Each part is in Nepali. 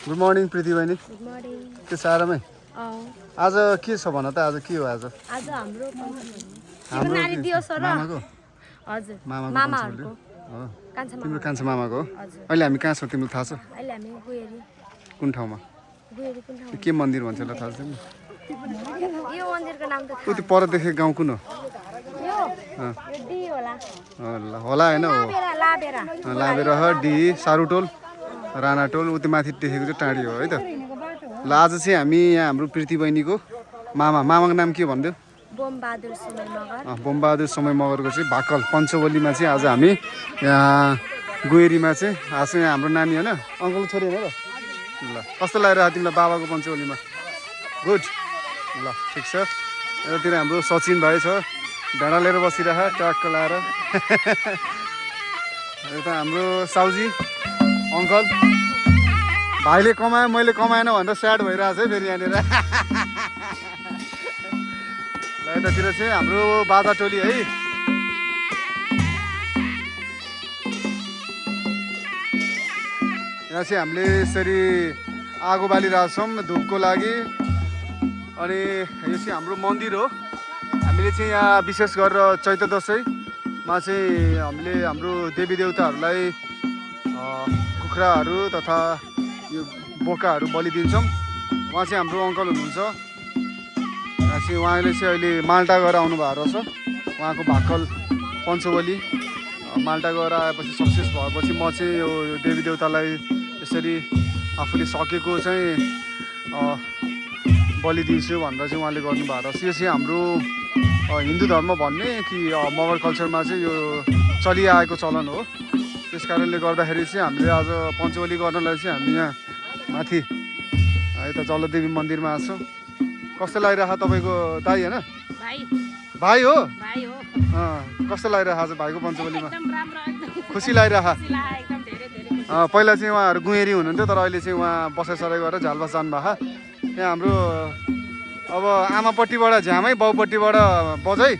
गुड मर्निङ प्रीति बहिनी। Good morning. के छ आरामै? आज के छ भन त, आज के हो? आज हाम्रो नानी दिवस हो र मामाको? हजुर मामाको हो। तिम्रो कान्छा मामाको हो? अहिले हामी कहाँ छौँ तिमीलाई थाहा छ? अहिले हामी गुएरी। कुन ठाउँमा? गुएरी कुन ठाउँ? के मन्दिर भन्छ ल, थाहा छ तिमीलाई? यो मन्दिरको नाम त उति पर देखेको गाउँ कुन हो? यो डी होला। होला हैन हो। लाबेरा। लाबेरा हो, डी, सारुटोल, राणाटोल, उति माथि देखेको चाहिँ टाढी हो है त। ल आज चाहिँ हामी यहाँ हाम्रो प्रीति बहिनीको मामाको नाम के भन्दियो? बोमबहादुर समय मगर। बोमबहादुर समय मगरको चाहिँ भाकल पञ्चवलीमा चाहिँ आज हामी यहाँ गुएरीमा चाहिँ आज चाहिँ हाम्रो नानी होइन, अङ्कल छोरी होइन र? ल कस्तो लागिरहेको तिमीलाई बाबाको पञ्चवलीमा? गुड। ल ठिक छ। यतातिर हाम्रो सचिन भाइ छ, ढाडा लिएर बसिरह ट्याक्क लाएर। यता हाम्रो साउजी अङ्कल, भाइले कमायो मैले कमाएन भनेर स्याड भइरहेको छ है फेरि यहाँनिर। ल यतातिर चाहिँ हाम्रो बाजा टोली है। यहाँ चाहिँ हामीले यसरी आगो बालिरहेको छौँ धुपको लागि। अनि यो चाहिँ हाम्रो मन्दिर हो। हामीले चाहिँ यहाँ विशेष गरेर चैते दसैँमा चाहिँ हामीले हाम्रो देवी देवताहरूलाई कुखुराहरू तथा यो बोकाहरू बलि दिन्छौँ। उहाँ चाहिँ हाम्रो अङ्कल हुनुहुन्छ। यहाँ चाहिँ उहाँले चाहिँ अहिले माल्टा गएर आउनु भएको रहेछ। उहाँको भाकल पञ्चवली माल्टा गएर आएपछि सक्सेस भएपछि म चाहिँ यो देवी देवतालाई यसरी आफूले सकेको चाहिँ बलि दिन्छु भनेर चाहिँ उहाँले गर्नुभएको रहेछ। यो चाहिँ हाम्रो हिन्दू धर्म भन्ने कि मगर कल्चरमा चाहिँ यो चलिआएको चलन हो। त्यस कारणले गर्दाखेरि चाहिँ हामीले आज पञ्चवली गर्नलाई चाहिँ हामी यहाँ माथि यता जलदेवी मन्दिरमा आएको छौँ। कस्तो लागिरहेको तपाईँको दाइ होइन? भाइ हो। कस्तो लागिरहेको आज भाइको पञ्चवलीमा? खुसी लागिरहेको? पहिला चाहिँ उहाँहरू गुएरी हुनुहुन्थ्यो, तर अहिले चाहिँ उहाँ बसाइसराई गरेर झालबास जानुभएको। यहाँ हाम्रो अब आमापट्टिबाट झ्यामै, बाउपट्टिबाट बजै।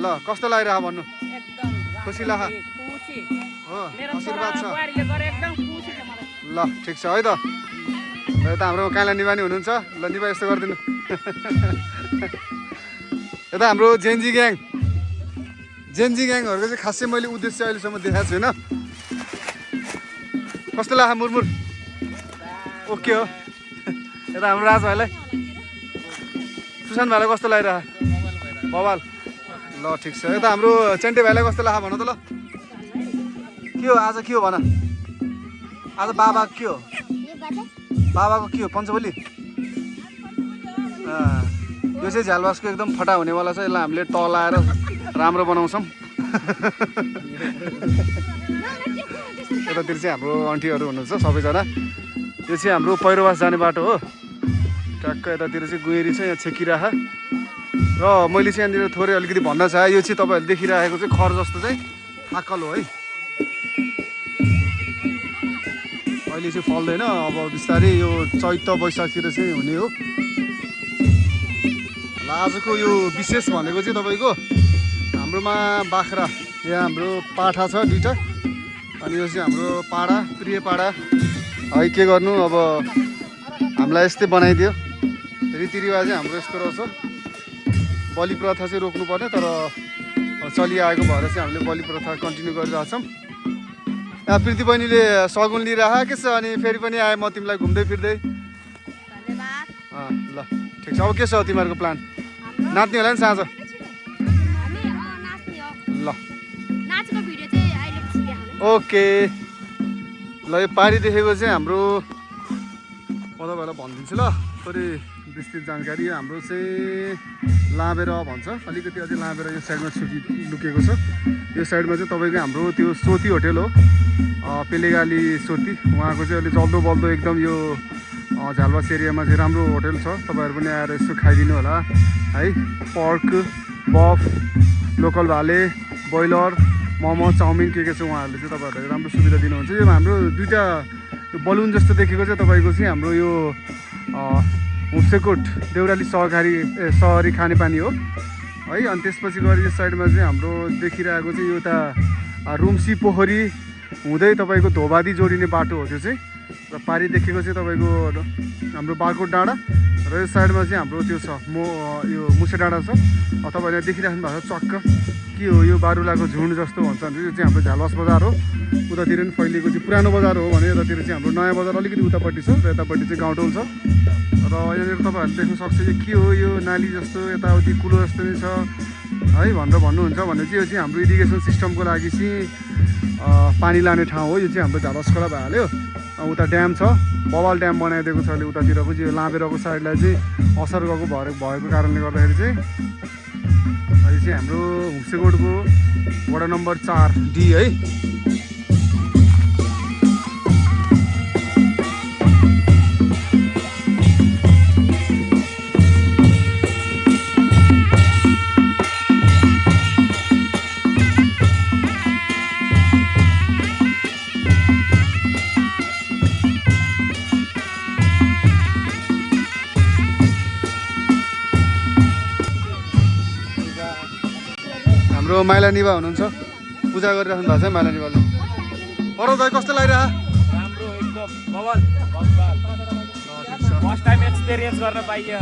ल कस्तो लागिरहेको भन्नु? खुसी लाग्यो हो? आशीर्वाद छ? ल ठिक छ है त। यता हाम्रो काइला निवानी हुनुहुन्छ। ल निभा यस्तो गरिदिनु। यता हाम्रो जेन्जी ग्याङहरूको चाहिँ खासै मैले उद्देश्य अहिलेसम्म देखाएको छुइनँ। कस्तो लाग्यो मुरमुर? ओके हो। यता हाम्रो राज भाइलाई, सुशान्त भाइलाई कस्तो लागिरहेको? बवाल। ल ठिक छ। यता हाम्रो चेन्टे भाइलाई कस्तो लाग्यो भन त ल? के हो आज? के हो भन? आज बाबाको के हो? बाबाको के हो? पञ्चवली। यो चाहिँ झ्यालबासको एकदम फटा हुनेवाला छ। यसलाई हामीले तलाएर राम्रो बनाउँछौँ। यतातिर चाहिँ हाम्रो आन्टीहरू हुनुहुन्छ सबैजना। यो चाहिँ हाम्रो पैरोवास जाने बाटो हो। ट्याक्क यतातिर चाहिँ गुएरी छ, यहाँ छेकिराख। र मैले चाहिँ यहाँनिर थोरै अलिकति भन्न चाहेँ, यो चाहिँ तपाईँहरूले देखिरहेको चाहिँ खर जस्तो चाहिँ थाकल हो है। अहिले चाहिँ फल्दैन, अब बिस्तारै यो चैत वैशाखतिर चाहिँ हुने हो। ल आजको यो विशेष भनेको चाहिँ तपाईँको हाम्रोमा बाख्रा, यहाँ हाम्रो पाठा छ 2टा। अनि यो चाहिँ हाम्रो पाडा, प्रिय पाडा है। के गर्नु अब, हामीलाई यस्तै बनाइदियो। रीतिरिवाज चाहिँ हाम्रो यस्तो रहेछ। बलि प्रथा चाहिँ रोक्नु पर्ने, तर चलिआएको भएर चाहिँ हामीले बलि प्रथा कन्टिन्यू गरिरहेको छौँ। यहाँ प्रीति बहिनीले सगुन लिइरहेको के छ? अनि फेरि पनि आएँ म तिमीलाई घुम्दै फिर्दै। ल ठिक छ। अब के छ तिमीहरूको प्लान? नाच्ने होला नि साँझ? ल ओके। ल यो पारी देखेको चाहिँ हाम्रो, म तपाईँहरूलाई भनिदिन्छु ल थोरै विस्तृत जानकारी। हाम्रो चाहिँ लाबेरा भन्छ, अलिकति अझै लाबेरा यो साइडमा लुकेको छ। यो साइडमा चाहिँ तपाईँको हाम्रो त्यो सोती होटेल हो, पेलेगाली सोती। उहाँको चाहिँ अहिले जल्दो बल्दो एकदम यो झालबास एरियामा चाहिँ राम्रो होटेल छ। तपाईँहरू पनि आएर यसो खाइदिनु होला है। पर्क, बफ, लोकल भाले, बोइलर, मोमो, चाउमिन के छ उहाँहरूले चाहिँ तपाईँहरूलाई राम्रो सुविधा दिनुहुन्छ। यो हाम्रो 2टा बलुन जस्तो देखेको चाहिँ तपाईँको चाहिँ हाम्रो यो हुम्सेकोट देउराली सहरी खानेपानी हो है। अनि त्यसपछि गएर यो साइडमा चाहिँ हाम्रो देखिरहेको चाहिँ यो त रुम्सी पोखरी हुँदै तपाईँको धोबादी जोडिने बाटो हो। त्यो चाहिँ र पारी देखेको चाहिँ तपाईँको हाम्रो बारकोट डाँडा र यो साइडमा चाहिँ हाम्रो त्यो छ यो मुसे डाँडा छ। तपाईँले देखिराख्नु भएको छ चक्क के हो यो बारुलाको झुन्ड जस्तो भन्छ भने यो चाहिँ हाम्रो झ्यालवास बजार हो। उतातिर पनि फैलिएको चाहिँ पुरानो बजार हो भने यतातिर चाहिँ हाम्रो नयाँ बजार अलिकति उतापट्टि छ र यतापट्टि चाहिँ गाउँटोल छ। र यहाँनिर तपाईँहरूले देख्न सक्छ यो के हो यो नाली जस्तो यताउति कुलो जस्तो नै छ है भनेर भन्नुहुन्छ भने चाहिँ यो चाहिँ हाम्रो इरिगेसन सिस्टमको लागि चाहिँ पानी लाने ठाउँ हो। यो चाहिँ हाम्रो झ्यालवास खोला भइहाल्यो। उता ड्याम छ, बवाल ड्याम बनाइदिएको छ अहिले उतातिरको चाहिँ लाभेरको साइडलाई चाहिँ असर गएको भएको कारणले गर्दाखेरि चाहिँ अहिले चाहिँ हाम्रो हुम्सेकोटको वडा नम्बर 4D है। हाम्रो माइला निभा हुनुहुन्छ, पूजा गरिराख्नु भएको छ माइला निभाले। अरू दाइ कस्तो लागिरहेको? राम्रो एकदम बवाल फर्स्ट टाइम एक्सपिरियन्स गर्न पाइयो।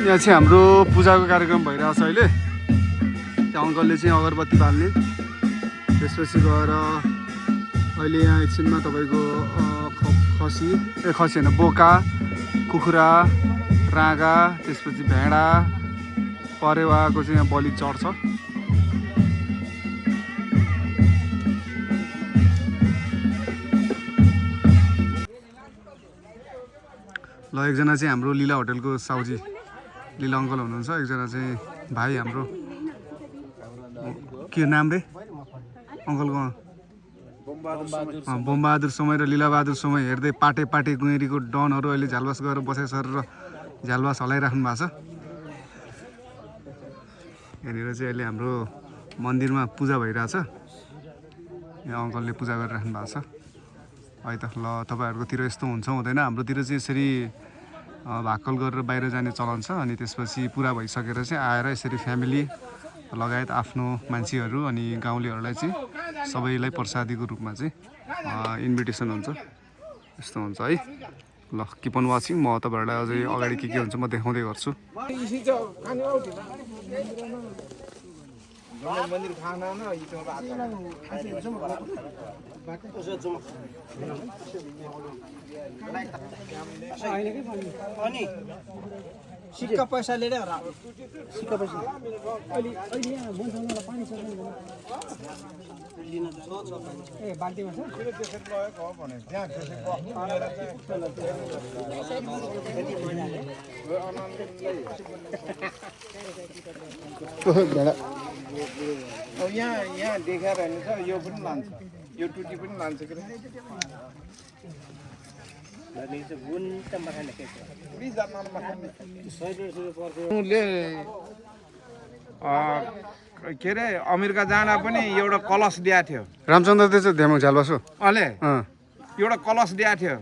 यहाँ चाहिँ हाम्रो पूजाको कार्यक्रम भइरहेको छ अहिले। अङ्कलले चाहिँ अगरबत्ती बाल्ने, त्यसपछि गएर अहिले यहाँ एकछिनमा तपाईँको खसी होइन बोका, कुखुरा, राँगा, त्यसपछि भेडा, परेवाको चाहिँ यहाँ बलि चढ्छ। ल एकजना चाहिँ हाम्रो लीला होटेलको साउजी लीला अङ्कल हुनुहुन्छ, एकजना चाहिँ भाइ हाम्रो के नाम रे अङ्कलको? बमबहादुर सोमाई र लीलाबहादुर सोमाई हेर्दै पाटे गुँहेरीको डनहरू अहिले झ्यालवास गएर बसाइ सर र झ्यालवास हलाइराख्नु भएको छ। यहाँनिर चाहिँ अहिले हाम्रो मन्दिरमा पूजा भइरहेछ। यहाँ अङ्कलले पूजा गरिराख्नु भएको छ। है त ल तपाईँहरूकोतिर यस्तो हुन्छ हुँदैन? हाम्रोतिर चाहिँ यसरी भाकल गरेर बाहिर जाने चलन छ। अनि त्यसपछि पुरा भइसकेर चाहिँ आएर यसरी फ्यामिली लगायत आफ्नो मान्छेहरू अनि गाउँलेहरूलाई चाहिँ सबैलाई प्रसादीको रूपमा चाहिँ इन्भिटेसन हुन्छ। यस्तो हुन्छ है। ल किप अन वाचिङ। म तपाईँहरूलाई अझै अगाडि के हुन्छ म देखाउँदै गर्छु। सिक्का पैसा लिएर सिक्का पैसा ए बाल्टीमा छ यहाँ देखाएर हेर्नु छ। यो पनि लान्छ, यो टुटी पनि लान्छ के के अरे अमेरिका जाँदा पनि एउटा कलश दिएको थियो। रामचन्द्र चाहिँ ध्यान झ्यालवास हो अहिले एउटा कलश दिएको थियो।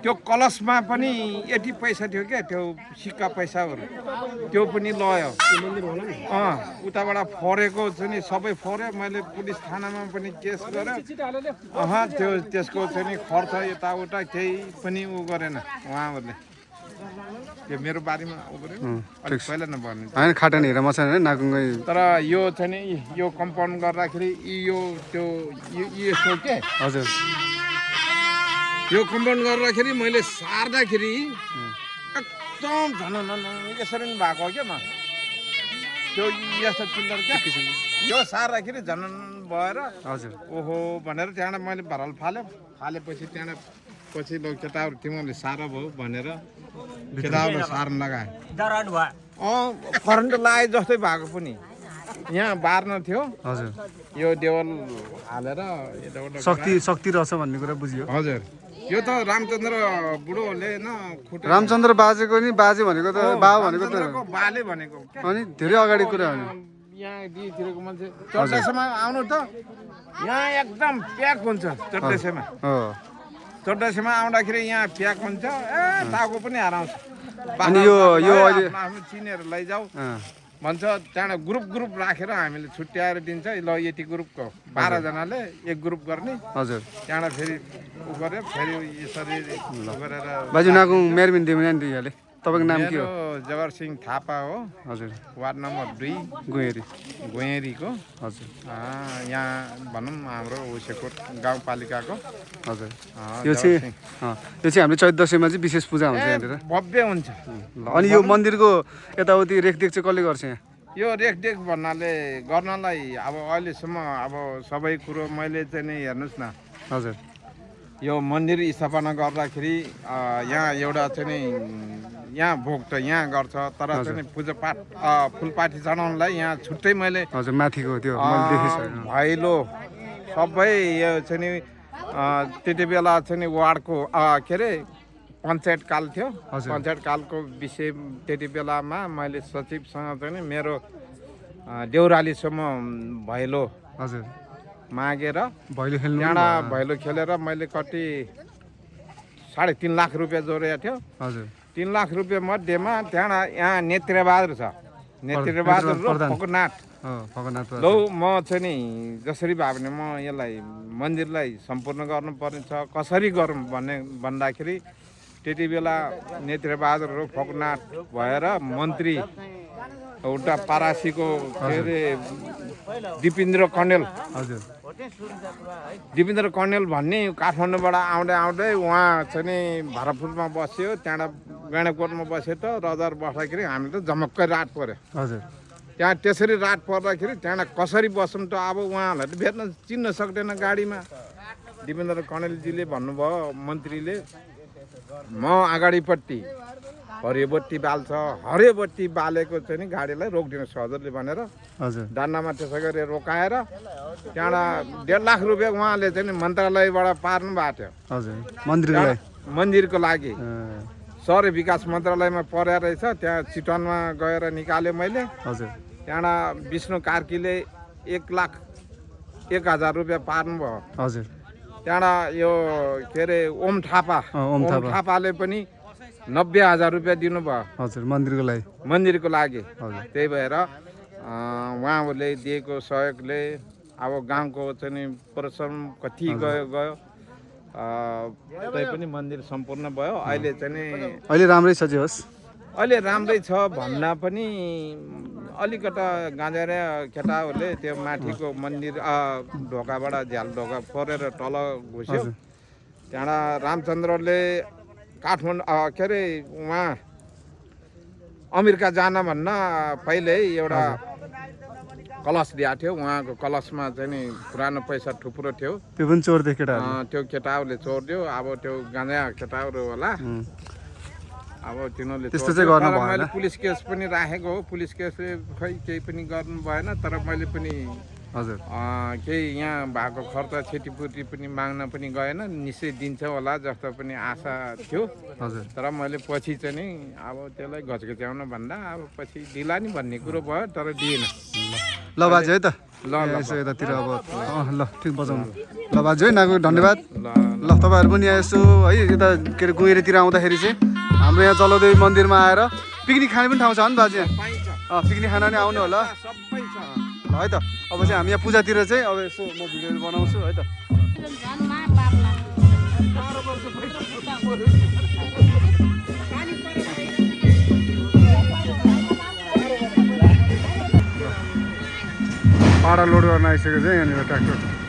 त्यो कलशमा पनि 80 पैसा थियो क्या, त्यो सिक्का पैसाहरू त्यो पनि लयो। उताबाट फरेको चाहिँ नि सबै फर्यो। मैले पुलिस थानामा पनि केस गरेँ। त्यो त्यसको चाहिँ नि खर्च यताउता केही पनि उ गरेन उहाँहरूले। त्यो मेरो बारीमा उ गर्यो अलिक पहिला नभर्ने होइन खाटा नि हेर मचान होइन नाकुङ्गै। तर यो चाहिँ नि यो कम्पाउन्ड गर्दाखेरि यो त्यो यसो के हजुर यो कम्पाउन्ड गर्दाखेरि मैले सार्दाखेरि एकदम झन् यसरी नै भएको हो क्या म। त्यो यस्तो चिल्लर क्या यो सार्दाखेरि झन् भएर हजुर ओहो भनेर त्यहाँबाट मैले भरल फालेपछि त्यहाँबाट पछि ल केटाहरू तिमीहरूले सार भयो भनेर केटाहरूले सार्न लगाए। करेन्ट लाए जस्तै भएको पनि यहाँ बार्न थियो। हजुर यो देवल हालेर शक्ति रहेछ भन्ने कुरा बुझियो। हजुर यो त रामचन्द्र बुढोले न रामचन्द्र बाजेको नि बाजे भनेको त बा भनेको त बाले भनेको अनि धेरै अगाडि कुरा हो। यहाँ दितिरको मान्छे चौरस्तामा आउनु त यहाँ एकदम प्याक हुन्छ चौरस्तामा। चौधसीमा आउँदाखेरि यहाँ प्याक हुन्छ टाउको पनि हराउँछ अनि यो अहिले आफ्नो चिनेर लैजाऊ अँ, भन्छ त्यहाँबाट ग्रुप राखेर हामीले छुट्याएर दिन्छ ल यति ग्रुपको 12 जनाले एक ग्रुप गर्ने हजुर त्यहाँबाट फेरि उ गरेर फेरि यसरी उ गरेर बाजु नागु मेरबिन दिनु नि यहाँले तपाईँको नाम के हो जगर सिंह थापा हो हजुर वार्ड नम्बर 2 गुहेरी गोयरीको हजुर यहाँ भनौँ हाम्रो उसेकोट गाउँपालिकाको हजुर यो यो चाहिँ हाम्रो चैत दसैँमा चाहिँ विशेष पूजा हुन्छ यहाँनिर भव्य हुन्छ ल अनि यो मन्दिरको यताउति रेखदेख चाहिँ कसले गर्छ यहाँ यो रेखदेख भन्नाले गर्नलाई अब अहिलेसम्म अब सबै कुरो मैले चाहिँ नि हेर्नुहोस् न हजुर यो मन्दिर स्थापना गर्दाखेरि यहाँ एउटा चाहिँ नि यहाँ भोग त यहाँ गर्छ तर चाहिँ नि पूजापाठ फुलपाती चढाउनलाई यहाँ छुट्टै मैले हजुर माथिको त्यो मैले देखेछु भैलो सबै यो चाहिँ नि त्यति बेला चाहिँ नि वार्डको के अरे पञ्चायत काल थियो हजुर। पञ्चायत कालको विषय त्यति बेलामा मैले सचिवसँग चाहिँ नि मेरो देउरालीसम्म भैलो हजुर मागेर भैलो खेल्नु त्यहाँबाट भैलो खेलेर मैले कति 3.5 लाख रुपियाँ जोडेको थियो हजुर 3 लाख रुपियाँ मध्येमा त्यहाँबाट यहाँ नेत्रबहादुर छ नेत्रबहादुर र प्रधान। फकनाथ भगनाथ लौ म चाहिँ नि जसरी भए भने म यसलाई मन्दिरलाई सम्पूर्ण गर्नुपर्ने छ कसरी गरौँ भन्दाखेरि त्यति बेला नेत्रबहादुर र फकनाथ भएर मन्त्री एउटा पारासीको के अरे दिपेन्द्र कण्डेल हजुर दिपेन्द्र कण्डेल भन्ने काठमाडौँबाट आउँदै उहाँ चाहिँ नि भरतपुरमा बस्यो त्यहाँबाट गैँडाकोटमा बस्यो त रजर बस्दाखेरि हामी त झमक्कै रात पऱ्यो हजुर त्यहाँ त्यसरी रात पर्दाखेरि त्यहाँबाट कसरी बसौँ त अब उहाँहरूलाई त भेट्न चिन्न सक्दैन गाडीमा दिपेन्द्र कण्डेलजीले भन्नुभयो मन्त्रीले म अगाडिपट्टि हरियो बत्ती बाल्छ हरियो बत्ती बालेको चाहिँ नि गाडीलाई रोकिदिनुहोस् हजुरले भनेर हजुर दान्दामा त्यसै गरी रोकाएर त्यहाँबाट 1.5 लाख रुपियाँ उहाँले चाहिँ नि मन्त्रालयबाट पार्नु भएको थियो हजुर मन्दिरलाई मन्दिरको लागि सहरी विकास मन्त्रालयमा परेर रहेछ त्यहाँ चितवनमा गएर निकाल्यो मैले हजुर त्यहाँबाट विष्णु कार्कीले 1,01,000 रुपियाँ पार्नुभयो हजुर त्यहाँबाट यो के अरे ओम थापाले पनि 90,000 रुपियाँ दिनुभयो हजुर मन्दिरको लागि हजुर त्यही भएर उहाँहरूले दिएको सहयोगले अब गाउँको चाहिँ नि परिश्रम कति गयो तैपनि मन्दिर सम्पूर्ण भयो अहिले चाहिँ नि अहिले राम्रै छ जे होस् अहिले राम्रै छ भन्दा पनि अलिकता गाँजेर केटाहरूले त्यो माथिको मन्दिर ढोकाबाट झ्याल ढोका फोरेर तल घुस्यो त्यहाँबाट रामचन्द्रले काठमाडौँ के अरे उहाँ अमेरिका जान भन्न पहिल्यै एउटा कलश दिएको थियो उहाँको कलशमा चाहिँ नि पुरानो पैसा थुप्रो थियो त्यो पनि चोर्दै केटा त्यो केटाहरूले चोरिदियो अब त्यो गाँजा केटाहरू होला अब तिनीहरूले त्यस्तो चाहिँ गर्न भएन मैले पुलिस केस पनि राखेको हो पुलिस केसले खै केही पनि गर्नु भएन तर मैले पनि हजुर केही यहाँ भएको खर्च क्षतिपूर्ति पनि माग्न पनि गएन निश्चय दिन्छ होला जस्तो पनि आशा थियो हजुर तर मैले पछि चाहिँ नि अब त्यसलाई घचघच्याउन भन्दा अब पछि दिला नि भन्ने कुरो भयो तर दिएन ल बाजे है त ल यसो यतातिर अब ल ठिक बजाउनु ल बाजे है नागु धन्यवाद ल ल तपाईँहरू पनि यहाँ यसो है यता के अरे गुहेरीतिर आउँदाखेरि चाहिँ हाम्रो यहाँ जलदेवी मन्दिरमा आएर पिकनिक खाने पनि ठाउँ छ नि बाजे पाइन्छ पिकनिक खान नि आउनु होला सबै छ ल है त अब चाहिँ हामी यहाँ पूजातिर चाहिँ अब यसो म भिडियोहरू बनाउँछु है त पाडा लोड गर्न आइसकेको छ यहाँनिर ट्र्याक्टर